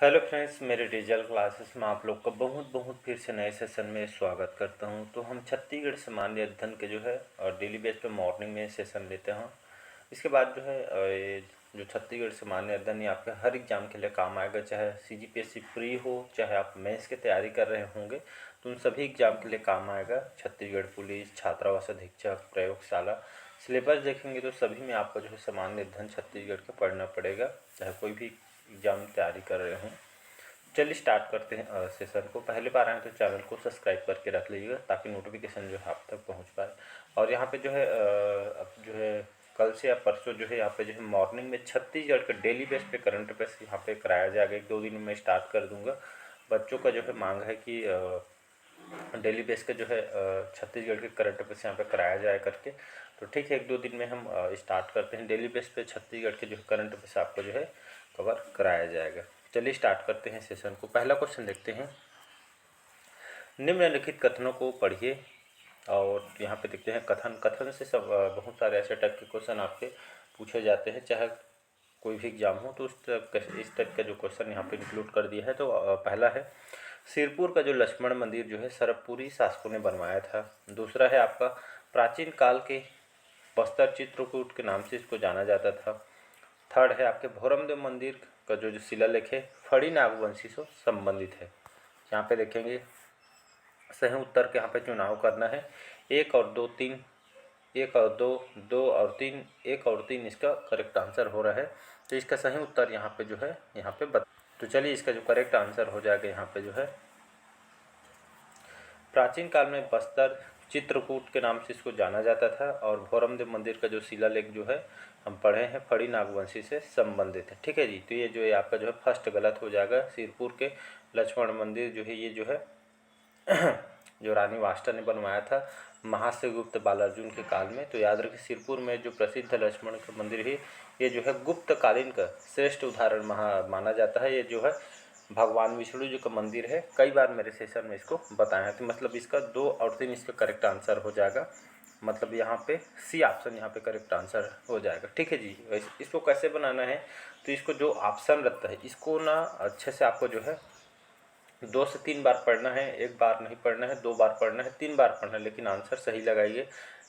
Hello friends, मेरे digital classes में आप लोग का बहुत बहुत फिर से नए सेशन में स्वागत करता हूं। तो हम छत्तीसगढ़ सामान्य अध्ययन के जो है और डेली बेस पे मॉर्निंग में सेशन लेते हैं। इसके बाद जो है ये जो छत्तीसगढ़ सामान्य अध्ययन ये आपके हर एग्जाम के लिए काम आएगा, चाहे सीजीपीएससी प्री हो, चाहे आप मेंस की तैयारी कर रहे होंगे तो उन सभी एग्जाम के लिए काम आएगा। छत्तीसगढ़ पुलिस, छात्रावास अधीक्षक, प्रयोगशाला सिलेबस देखेंगे तो सभी में आपको जो है सामान्य अध्ययन छत्तीसगढ़ का पढ़ना पड़ेगा, चाहे कोई भी एग्जाम तैयारी कर रहे हों। चलिए स्टार्ट करते हैं सेशन को। पहले बार आए तो चैनल को सब्सक्राइब करके रख लीजिएगा ताकि नोटिफिकेशन जो है आप तक पहुंच पाए। और यहाँ पे जो है अब जो है कल से या परसों जो है यहाँ पे जो है मॉर्निंग में छत्तीसगढ़ के डेली बेस पे करंट अफेयर्स यहाँ पे कराया जाएगा। 1-2 दिन में स्टार्ट कर दूंगा। बच्चों का जो है मांग है कि डेली बेस के जो है छत्तीसगढ़ के करंट अफेयर्स यहाँ पे कराया जाए करके। तो ठीक है, 1-2 दिन में हम स्टार्ट करते हैं। डेली बेस पे छत्तीसगढ़ के जो है करंट अफेयर्स आपको जो है कवर कराया जाएगा। चलिए स्टार्ट करते हैं सेशन को। पहला क्वेश्चन देखते हैं। निम्नलिखित कथनों को पढ़िए और यहाँ पे देखते हैं कथन से सब बहुत सारे ऐसे टाइप के क्वेश्चन आपके पूछे जाते हैं, चाहे कोई भी एग्जाम हो तो इस टाइप का जो क्वेश्चन यहाँ पे इंक्लूड कर दिया है। तो पहला है, सिरपुर का जो लक्ष्मण मंदिर जो है सरपुरी शासकों ने बनवाया था। दूसरा है आपका, प्राचीन काल के बस्तर चित्रकूट के नाम से इसको जाना जाता था। थर्ड है आपके, भोरमदेव मंदिर का जो शिलालेख है फड़ी नागवंशी से संबंधित है। यहाँ पे देखेंगे सही उत्तर के यहाँ पे चुनाव करना है। 1 और 2 3, 1 और 2, 2 और 3, 1 और 3 इसका करेक्ट आंसर हो रहा है। तो इसका सही उत्तर यहाँ पे जो है यहाँ पे तो चलिए इसका जो करेक्ट आंसर हो जाएगा यहाँ पे जो है, प्राचीन काल में बस्तर चित्रकूट के नाम से इसको जाना जाता था और भोरमदेव मंदिर का जो शिलालेख जो है हम पढ़े हैं फड़ी नागवंशी से संबंधित है। ठीक है जी, तो ये जो है आपका जो है फर्स्ट गलत हो जाएगा। सिरपुर के लक्ष्मण मंदिर जो है ये जो है जो रानी वास्ता ने बनवाया था महास्यगुप्त बालार्जुन के काल में। तो याद रखिए, सिरपुर में जो प्रसिद्ध लक्ष्मण का मंदिर है ये जो है गुप्त कालीन का श्रेष्ठ उदाहरण माना जाता है। ये जो है भगवान विष्णु जी का मंदिर है। कई बार मेरे सेशन में इसको बताया है। तो मतलब इसका 2 और 3 इसका करेक्ट आंसर हो जाएगा। मतलब यहाँ पे सी ऑप्शन यहाँ पे करेक्ट आंसर हो जाएगा। ठीक है जी, इसको कैसे बनाना है, तो इसको जो ऑप्शन रहता है इसको ना अच्छे से आपको जो है 2 से 3 बार पढ़ना है। 1 बार नहीं पढ़ना है, 2 बार पढ़ना है, 3 बार पढ़ना है, लेकिन आंसर सही लगाइए।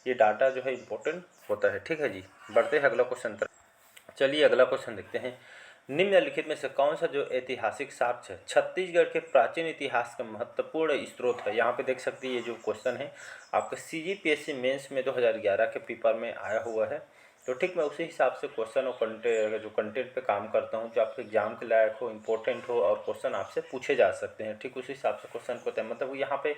ये डाटा जो है इम्पोर्टेंट होता है। ठीक है जी, बढ़ते हैं अगला क्वेश्चन पर। चलिए अगला क्वेश्चन देखते हैं। निम्नलिखित में से कौन सा जो ऐतिहासिक साक्ष्य छत्तीसगढ़ के प्राचीन इतिहास का महत्वपूर्ण स्रोत है। यहाँ पे देख सकते हैं ये जो क्वेश्चन है आपके सीजीपीएससी मेंस में 2011 के पेपर में आया हुआ है। तो ठीक मैं उसी हिसाब से क्वेश्चन और कंटेंट पे काम करता हूँ जो आपके एग्जाम के लायक हो, इम्पोर्टेंट हो और क्वेश्चन आपसे पूछे जा सकते हैं। ठीक उसी हिसाब से क्वेश्चन को होता है। मतलब यहाँ पे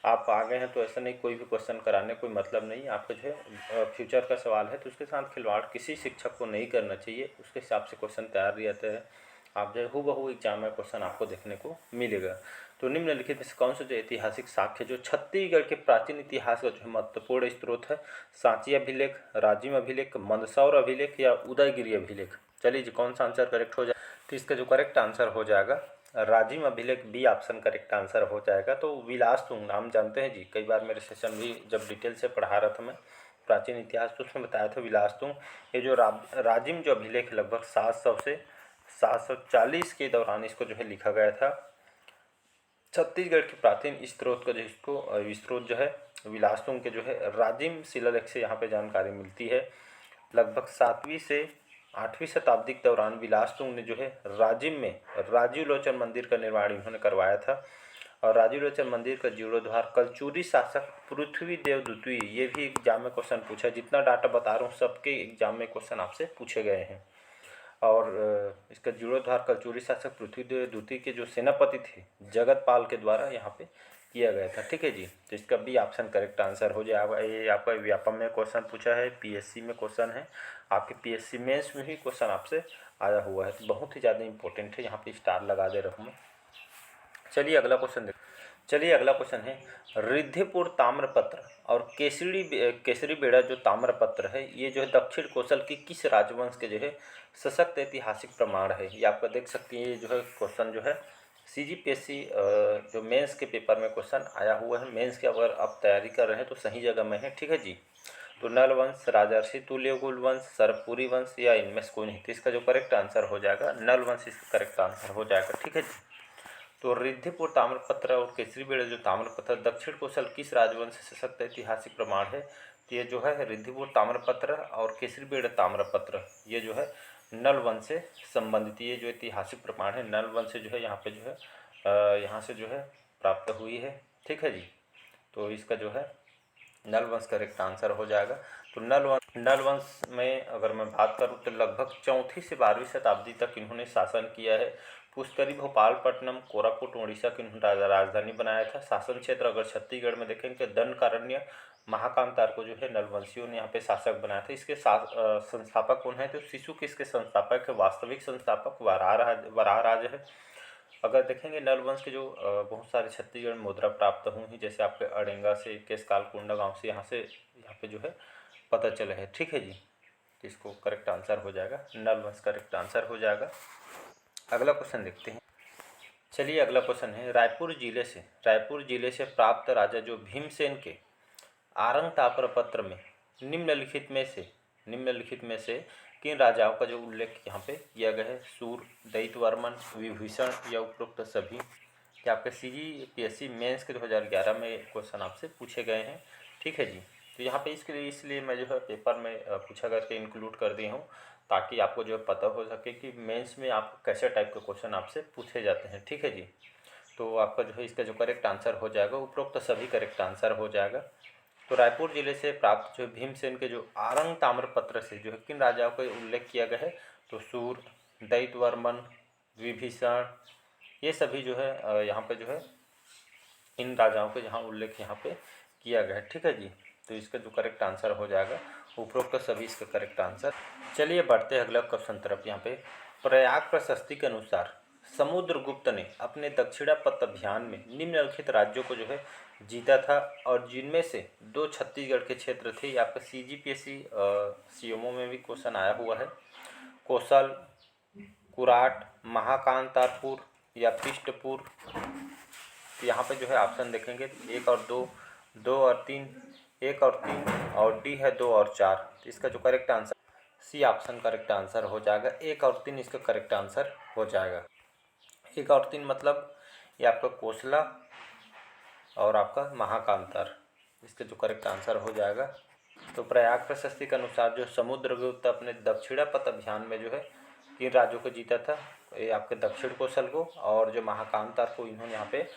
आप आ गए हैं तो ऐसा नहीं कोई भी क्वेश्चन कराने कोई मतलब नहीं। आपका जो है फ्यूचर का सवाल है तो उसके साथ खिलवाड़ किसी शिक्षक को नहीं करना चाहिए। उसके हिसाब से क्वेश्चन तैयार रहता है। आप जो है हूबहू एग्जाम में क्वेश्चन आपको देखने को मिलेगा। तो निम्नलिखित में से कौन सा जो ऐतिहासिक साक्ष्य जो छत्तीसगढ़ के प्राचीन इतिहास का जो महत्वपूर्ण स्रोत है, सांची अभिलेख, राजिम अभिलेख, मंदसौर अभिलेख या उदयगिरी अभिलेख। चलिए जी, कौन सा आंसर करेक्ट हो जाए, तो इसका जो करेक्ट आंसर हो जाएगा राजिम अभिलेख, बी ऑप्शन करेक्ट आंसर हो जाएगा। तो विलासतुंग नाम जानते हैं जी, कई बार मेरे सेशन भी जब डिटेल से पढ़ा रहा था मैं प्राचीन इतिहास तो उसमें बताया था विलासतुंग। ये जो राजिम जो अभिलेख लगभग 700 से 740 के दौरान इसको जो है लिखा गया था। छत्तीसगढ़ के प्राचीन स्रोत का जो इसको स्रोत जो है विलासतुंग के जो है राजिम शिलालेख से यहाँ पे जानकारी मिलती है। लगभग 7वीं से 8वीं शताब्दी के दौरान विलासतुंग ने जो है राजिम में राजीव लोचन मंदिर का निर्माण इन्होंने करवाया था। और राजीव लोचन मंदिर का जीर्णोद्धार कलचुरी शासक पृथ्वीदेव द्वितीय, ये भी एग्जाम में क्वेश्चन पूछा है। जितना डाटा बता रहा हूँ सबके एग्जाम में क्वेश्चन आपसे पूछे गए हैं। और इसका जीर्णोद्धार कलचुरी शासक पृथ्वीदेव द्वितीय के जो सेनापति थे जगत पाल के द्वारा यहाँ पे किया गया था। ठीक है जी, तो इसका बी ऑप्शन करेक्ट आंसर हो जाएगा। ये आपका व्यापम में क्वेश्चन पूछा है, पीएससी में क्वेश्चन है, आपके पीएससी मेंस में भी क्वेश्चन आपसे आया हुआ है। तो बहुत ही ज़्यादा इंपॉर्टेंट है, यहाँ पे स्टार लगा दे रहा हूँ मैं। चलिए अगला क्वेश्चन चलिए अगला क्वेश्चन है, रिद्धिपुर ताम्रपत्र और केसरी बेड़ा जो ताम्रपत्र है ये जो है दक्षिण कोसल की किस राजवंश के जो है सशक्त ऐतिहासिक प्रमाण है। ये आपका देख सकते हैं। ये जो है क्वेश्चन जो है सीजीपीएससी जो मेंस के पेपर में क्वेश्चन आया हुआ है। मेंस की अगर आप तैयारी कर रहे हैं तो सही जगह में है। ठीक है जी, तो नल वंश, राजर्षि तुल्यकुल वंश, सरपुरी वंश या इनमें से कोई नहीं। तो इसका जो करेक्ट आंसर हो जाएगा नल वंश, इसका करेक्ट आंसर हो जाएगा। ठीक है जी। तो रिद्धिपुर ताम्रपत्र और केसरी बेड़ा जो ताम्रपत्र दक्षिण कोसल किस राजवंश से सशक्त ऐतिहासिक प्रमाण है? तो ये जो है रिद्धिपुर ताम्रपत्र और केसरी बेड़ा ताम्रपत्र ये जो है नल वंश से संबंधित, ये जो ऐतिहासिक प्रमाण है नल वंश से जो है यहाँ पे जो है यहाँ से जो है प्राप्त हुई है। ठीक है जी। तो इसका जो है नल वंश करेक्ट आंसर हो जाएगा। तो नल वंश में अगर मैं बात करूं तो लगभग 4वीं से 12वीं शताब्दी तक इन्होंने शासन किया है। पुष्करी, भोपालपट्टनम, कोरापुट, उड़ीसा की इन्होंने राजधानी बनाया था। शासन क्षेत्र अगर छत्तीसगढ़ में देखेंगे तो दंडकारण्य, महाकामतार को जो है नलवंशियों ने यहाँ पे शासक बनाया था। इसके संस्थापक कौन है? तो शिशु के इसके संस्थापक है। वास्तविक संस्थापक वराहराज है। अगर देखेंगे नल वंश के जो बहुत सारे छत्तीसगढ़ में मुद्रा प्राप्त हुई, जैसे आपके अड़ेंगा से, केसकाल कुंडा गांव से, यहाँ पे जो है पता चला है। ठीक है जी। तो इसको करेक्ट आंसर हो जाएगा नल वंश, करेक्ट आंसर हो जाएगा। अगला क्वेश्चन देखते हैं। चलिए अगला क्वेश्चन है, रायपुर जिले से प्राप्त राजा जो भीमसेन के आरंग ताम्रपत्र में निम्नलिखित में से किन राजाओं का जो उल्लेख यहाँ पे किया गया है? सूर, दैत्यवर्मन, विभीषण या उपरोक्त सभी? क्या आपके CGPSC मेंस के 2011 में क्वेश्चन आपसे पूछे गए हैं। ठीक है जी। तो यहाँ पे इसके लिए इसलिए मैं जो है पेपर में पूछा करके इंक्लूड कर दिया हूँ, ताकि आपको जो है पता हो सके कि मेंस में आप कैसे टाइप के क्वेश्चन आपसे पूछे जाते हैं। ठीक है जी। तो आपका जो है इसका जो करेक्ट आंसर हो जाएगा उपरोक्त सभी करेक्ट आंसर हो जाएगा। तो रायपुर जिले से प्राप्त जो भीमसेन के जो आरंग ताम्रपत्र से जो है किन राजाओं का उल्लेख किया गया है? तो सूर, दैत्यवर्मन, विभीषण, ये सभी जो है यहाँ पे जो है इन राजाओं के जहाँ उल्लेख यहाँ पे किया गया है। ठीक है जी। तो इसका जो करेक्ट आंसर हो जाएगा उपरोक्त सभी इसका करेक्ट आंसर। चलिए बढ़ते हैं अगला क्वेश्चन तरफ। यहाँ पे प्रयाग प्रशस्ति के अनुसार समुद्रगुप्त ने अपने दक्षिणापथ अभियान में निम्नलिखित राज्यों को जो है जीता था, और जिनमें से 2 छत्तीसगढ़ के क्षेत्र थे। आपका CGPSC CMO में भी क्वेश्चन आया हुआ है। कौशल, कुराट, महाकांतारपुर या पृष्ठपुर? यहाँ पे जो है ऑप्शन देखेंगे 1 और 2, 2 और 3, 1 और 3 और D है 2 और 4। तो इसका जो correct answer C option correct answer हो जाएगा। 1 और 3 इसका करेक्ट आंसर हो जाएगा। 1 और 3 मतलब ये आपका कोसला और आपका महाकांतार, इसका जो करेक्ट आंसर हो जाएगा। तो प्रयाग प्रशस्ति के अनुसार जो समुद्रगुप्त अपने दक्षिणापथ अभियान में जो है किन राज्यों को जीता था? ये आपके दक्षिण कोसल को और जो महाकांतार को इन्होंने यहाँ पे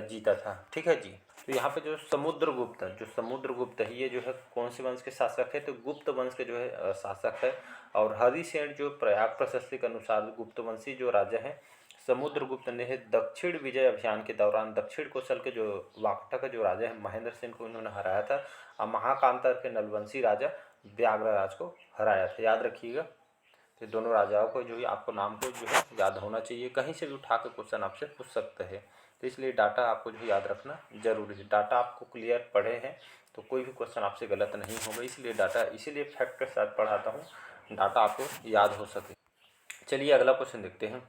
जीता था। ठीक है जी। तो यहाँ पे जो समुद्रगुप्त है ये जो है कौन से वंश के शासक है? तो गुप्त वंश के जो है शासक है। और हरिसेन जो प्रयाग प्रशस्ति के अनुसार गुप्त वंशी जो राजा है समुद्रगुप्त ने दक्षिण विजय अभियान के दौरान दक्षिण कोसल के जो वाकटा का जो राजा है महेंद्र सेन को इन्होंने हराया था, और महाकांतार के नलवंशी राजा व्याघ्रराज को हराया था। याद रखिएगा। तो दोनों राजाओं को जो है आपको नाम को जो है याद होना चाहिए, कहीं से भी उठा के क्वेश्चन आपसे पूछ सकते हैं। तो इसलिए डाटा आपको जो है याद रखना जरूरी है। डाटा आपको क्लियर पढ़े हैं तो कोई भी क्वेश्चन आपसे गलत नहीं होगा, इसलिए डाटा इसीलिए फैक्ट के साथ पढ़ाता हूँ, डाटा आपको याद हो सके। चलिए अगला क्वेश्चन देखते हैं।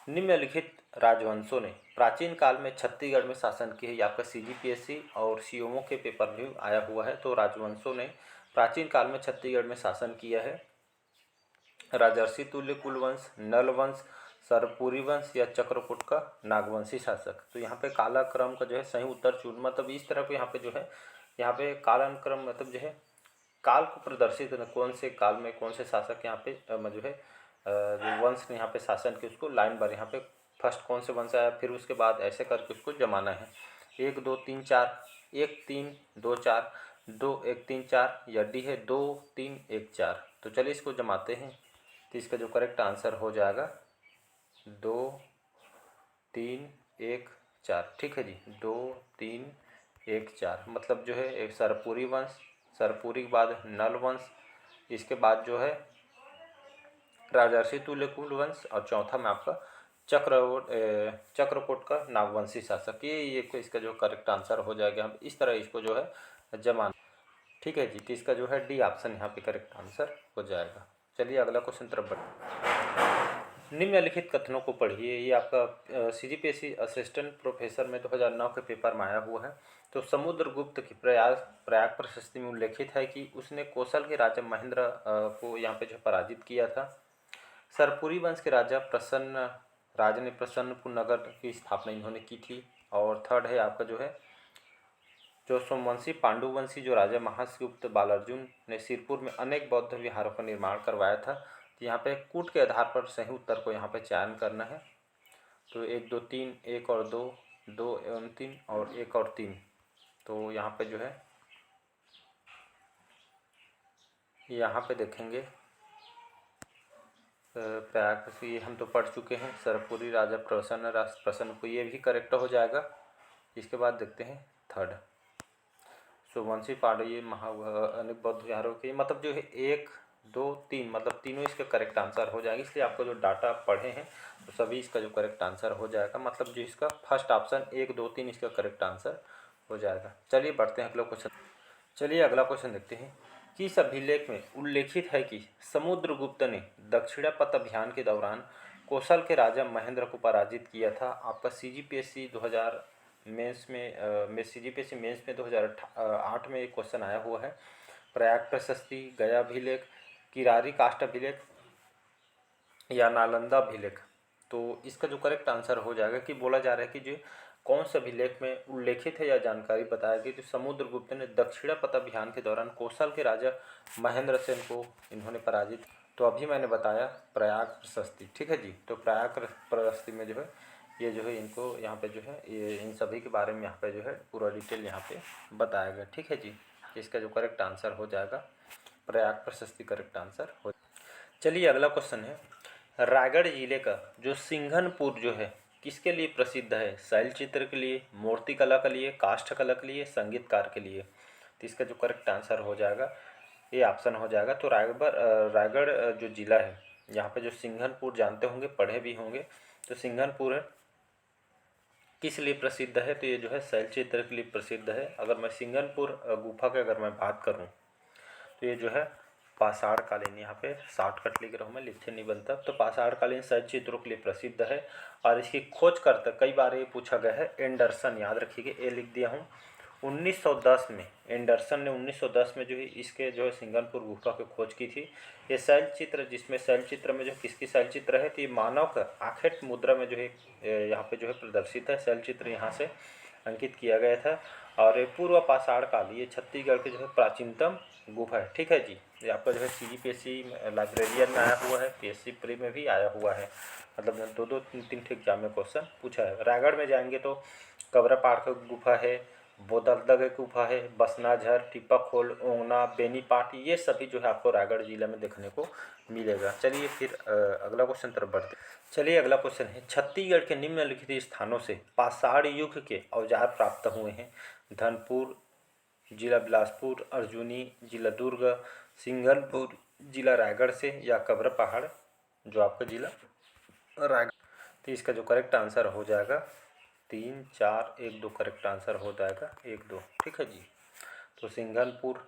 निम्नलिखित राजवंशों ने प्राचीन काल में छत्तीसगढ़ में शासन किया है। ये आपका CGPSC और CMO के पेपर में आया हुआ है। तो राजवंशों ने प्राचीन काल में छत्तीसगढ़ में शासन किया है। राजर्षि तुल्यकुल वंश, नल वंश, सरपुरी वंश या चक्रकूट का नागवंशी शासक? तो यहाँ पे कालाक्रम का जो है सही उत्तर चुन, मतलब इस तरह पे यहाँ पे जो है यहाँ पे कालाक्रम मतलब जो है काल को प्रदर्शित कौन से काल में कौन से शासक यहाँ पे जो है जो वंश ने यहाँ पे शासन किया उसको लाइन बार यहाँ पे फर्स्ट कौन से वंश आया, फिर उसके बाद ऐसे करके उसको जमाना है। 1 2 3 4, 1 3 2 4, 2 1 3 4 या D है 2 3 1 4। तो चलिए इसको जमाते हैं। तो इसका जो करेक्ट आंसर हो जाएगा 2 3 1 4। ठीक है जी। 2 3 1 4 मतलब जो है एक सरपुरी वंश, सरपुरी के बाद नल वंश, इसके बाद जो है राजर्षि तुल्यकुल वंश, और चौथा में आपका चक्रकोट का नागवंशी शासक। ये इसका जो करेक्ट आंसर हो जाएगा। हम इस तरह इसको जो है जमाना। ठीक है जी। तो इसका जो है D ऑप्शन यहाँ पे करेक्ट आंसर हो जाएगा। चलिए अगला क्वेश्चन तरफ बढ़ते। निम्नलिखित कथनों को पढ़िए। ये आपका सीजीपीएससी असिस्टेंट प्रोफेसर में 2009 के पेपर में आया हुआ है। तो समुद्रगुप्त की प्रयाग प्रयाग प्रशस्ति में उल्लेखित है कि उसने कौशल के राजा महेंद्र को यहाँ पे जो पराजित किया था। सरपुरी वंश के राजा ने प्रसन्नपुर नगर की स्थापना इन्होंने की थी। और थर्ड है आपका जो सोमवंशी पांडुवंशी जो राजा महासगुप्त बालार्जुन ने सिरपुर में अनेक बौद्ध विहारों का निर्माण करवाया था। तो यहाँ पे कूट के आधार पर सही उत्तर को यहाँ पे चयन करना है। तो 1 2 3, 1 और 2, 2 एवं 3 और 1 और 3। तो यहाँ पे जो है यहाँ पे देखेंगे प्रयाग से ये हम तो पढ़ चुके हैं। सरपुरी राजा प्रसन्नपुर, ये भी करेक्ट हो जाएगा। इसके बाद देखते हैं थर्ड सोमवंशी पांडु, ये अनेक बौद्ध विहारों के मतलब जो है 1 2 3 मतलब तीनों इसका करेक्ट आंसर हो जाएगा। इसलिए आपको जो डाटा पढ़े हैं तो सभी इसका जो करेक्ट आंसर हो जाएगा। मतलब जो इसका फर्स्ट ऑप्शन 1 2 3 इसका करेक्ट आंसर हो जाएगा। चलिए बढ़ते हैं अगला क्वेश्चन। चलिए अगला क्वेश्चन देखते हैं। किस अभिलेख में उल्लेखित है कि समुद्रगुप्त ने दक्षिणापथ अभियान के दौरान कौशल के राजा महेंद्र को पराजित किया था। आपका सीजीपीएससी 2000 मेंस में सीजीपीएससी मेंस में 2008 में एक क्वेश्चन आया हुआ है। प्रयाग प्रशस्ति, गया अभिलेख, किरारी काष्ठ अभिलेख या नालंदा अभिलेख। तो इसका जो करेक्ट आंसर हो जाएगा कि बोला जा रहा है कि जो कौन से अभिलेख में उल्लेखित है या जानकारी बताया गई तो समुद्रगुप्त ने दक्षिणापथ अभियान के दौरान कौशल के राजा महेंद्र सेन को इन्होंने पराजित। तो अभी मैंने बताया प्रयाग प्रशस्ति, ठीक है जी। तो प्रयाग प्रशस्ति में जो है ये जो है इनको यहाँ पे जो है ये इन सभी के बारे में यहाँ पे जो है पूरा डिटेल यहाँ पे बताया गया, ठीक है जी। इसका जो करेक्ट आंसर हो जाएगा प्रयाग प्रशस्ति करेक्ट आंसर हो। चलिए अगला क्वेश्चन है। रायगढ़ जिले का जो सिंघनपुर जो है किसके लिए प्रसिद्ध है? शैल चित्र के लिए, मूर्ति कला के लिए, काष्ठ कला के लिए, संगीतकार के लिए। तो इसका जो करेक्ट आंसर हो जाएगा ये ऑप्शन हो जाएगा। तो रायगढ़ जो जिला है यहाँ पे जो सिंघनपुर जानते होंगे, पढ़े भी होंगे। तो सिंघनपुर है किस लिए प्रसिद्ध है? तो ये जो है शैल चित्र के लिए प्रसिद्ध है। अगर मैं सिंघनपुर गुफा की अगर मैं बात करूँ तो ये जो है पाषाण कालीन, यहाँ पे शॉर्टकट लिख रहा हूँ मैं, लिखे नहीं बनता। तो पाषाण कालीन शैल चित्रों के लिए प्रसिद्ध है। और इसकी खोज करता कई बार ये पूछा गया है एंडरसन, याद रखिएगा ये लिख दिया हूँ। 1910 में एंडरसन ने 1910 में जो है इसके जो है सिंघनपुर गुफा की खोज की थी। ये शैल चित्र, जिसमें शैल चित्र में जो किसकी शैल चित्र है तो ये मानव का आखेट मुद्रा में जो है यहाँ पे जो है प्रदर्शित है। शैल चित्र यहाँ से अंकित किया गया था। और ये पूर्व पाषाण काल, ये छत्तीसगढ़ के जो है प्राचीनतम गुफा है, ठीक है जी। ये आपका जो है सीजीपीएससी लाइब्रेरियन में आया हुआ है, पीएससी प्री में भी आया हुआ है। मतलब 2 2 3 3 एग्जाम में क्वेश्चन पूछा है। रायगढ़ में जाएंगे तो कबरापाड़ की गुफा है, बोदलदग की गुफा है, बसनाझर, टिप्पाखोल, ओंगना, बेनीपाट, ये सभी जो है आपको रायगढ़ जिले में देखने को मिलेगा। चलिए फिर अगला क्वेश्चन तरफ बढ़ते। चलिए अगला क्वेश्चन है। छत्तीसगढ़ के निम्नलिखित स्थानों से पाषाण युग के औजार प्राप्त हुए हैं। धनपुर जिला बिलासपुर, अर्जुनी जिला दुर्ग, सिंघनपुर जिला रायगढ़ से, या कबरा पहाड़ जो आपका जिला रायगढ़। तो इसका जो करेक्ट आंसर हो जाएगा 3 4 1 2 करेक्ट आंसर हो जाएगा 1 2, ठीक है जी। तो सिंघनपुर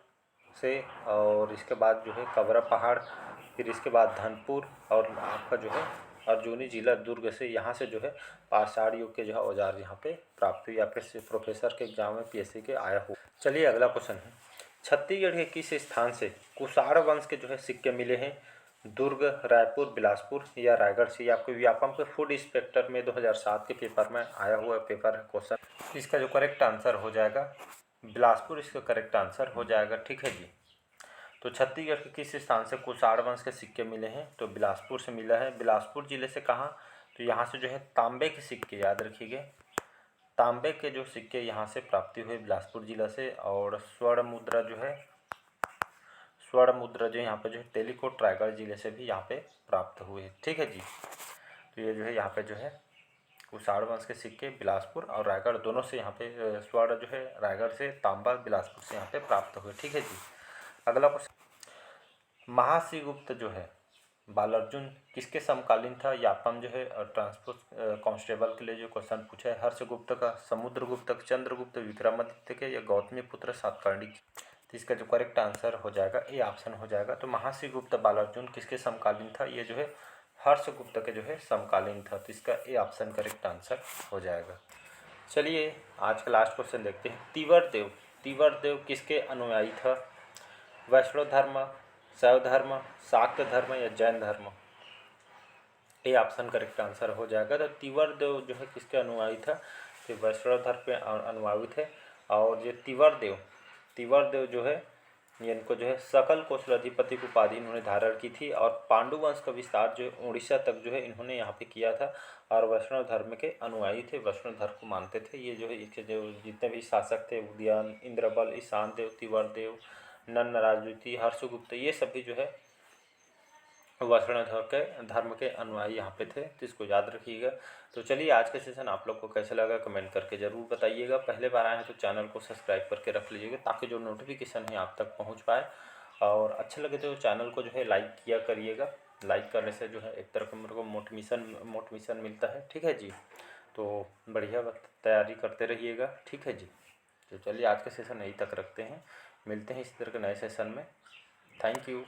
से और इसके बाद जो है कबरा पहाड़, फिर इसके बाद धनपुर और आपका जो है अर्जुनी जिला दुर्ग से, यहाँ से जो है पाषाण युग के जो है औजार यहाँ पे प्राप्त हुई। आपके प्रोफेसर के एग्जाम में पीएससी के आया हुआ। चलिए अगला क्वेश्चन है। छत्तीसगढ़ के किस स्थान से कुषाण वंश के जो है सिक्के मिले हैं? दुर्ग, रायपुर, बिलासपुर या रायगढ़ से। आपको व्यापम के फूड इंस्पेक्टर में 2007 के पेपर में आया हुआ पेपर है क्वेश्चन। इसका जो करेक्ट आंसर हो जाएगा बिलासपुर, इसका करेक्ट आंसर हो जाएगा, ठीक है जी। तो छत्तीसगढ़ के किस स्थान से कुषाण वंश के सिक्के मिले हैं? तो बिलासपुर से मिला है। बिलासपुर जिले से कहाँ? तो यहाँ से जो है तांबे के सिक्के, याद रखिएगा, तांबे के जो सिक्के यहाँ से प्राप्ति हुए बिलासपुर जिला से। और स्वर्ण मुद्रा जो यहाँ पे जो है तेलीकोट रायगढ़ जिले से भी यहाँ पे प्राप्त हुए, ठीक है जी। तो ये जो है यहाँ पे जो है कुषाण वंश के सिक्के बिलासपुर और रायगढ़ दोनों से यहाँ पे स्वर्ण जो है रायगढ़ से, तांबा बिलासपुर से यहाँ पे प्राप्त हुए, ठीक है जी। अगला क्वेश्चन। महाश्रीगुप्त जो है बालार्जुन किसके समकालीन था? यापम जो है ट्रांसपोर्ट कांस्टेबल के लिए जो क्वेश्चन पूछा है। हर्षगुप्त का, समुद्रगुप्त, चंद्रगुप्त, विक्रमादित्य के, या गौतमी पुत्र सातकर्णी। तो इसका जो करेक्ट आंसर हो जाएगा ये ऑप्शन हो जाएगा। तो महाश्रीगुप्त बालार्जुन किसके समकालीन था? ये जो है हर्षगुप्त के जो है समकालीन था। तो इसका ए ऑप्शन करेक्ट आंसर हो जाएगा। चलिए आज का लास्ट क्वेश्चन देखते हैं। तीवरदेव, तीवरदेव किसके अनुयायी था? वैष्णव धर्म, शैव धर्म, शाक्त धर्म या जैन धर्म? ए ऑप्शन करेक्ट आंसर हो जाएगा। तो तीवरदेव जो है किसके अनुयायी था? तो वैष्णव धर्म पे अनुयायी थे। और ये तीवरदेव, तीवरदेव जो है इनको जो है सकल कौशल अधिपति की उपाधि इन्होंने धारण की थी। और पांडु वंश का विस्तार जो है उड़ीसा तक जो है इन्होंने यहाँ पे किया था। और वैष्णव धर्म के अनुयायी थे, वैष्णव धर्म को मानते थे। ये जो है इसके जो जितने भी शासक थे, उदयन, इंद्रबल, ईशान देव, तीवरदेव, नन्न राजनीति, हर्षगुप्त, ये सभी जो है वैष्णव धर्म के अनुयायी यहाँ पे थे। तो इसको याद रखिएगा। तो चलिए आज का सेशन आप लोग को कैसा लगा कमेंट करके ज़रूर बताइएगा। पहले बार आए हैं तो चैनल को सब्सक्राइब करके रख लीजिएगा ताकि जो नोटिफिकेशन है आप तक पहुँच पाए। और अच्छा लगे तो चैनल को जो है लाइक किया करिएगा। लाइक करने से जो है एक तरह का मेरे को मोटिवेशन मिलता है। ठीक है जी। तो बढ़िया तैयारी करते रहिएगा। ठीक है जी। तो चलिए आज का सेशन यहीं तक रखते हैं। मिलते हैं इसी तरह के नए सेशन में। Thank you.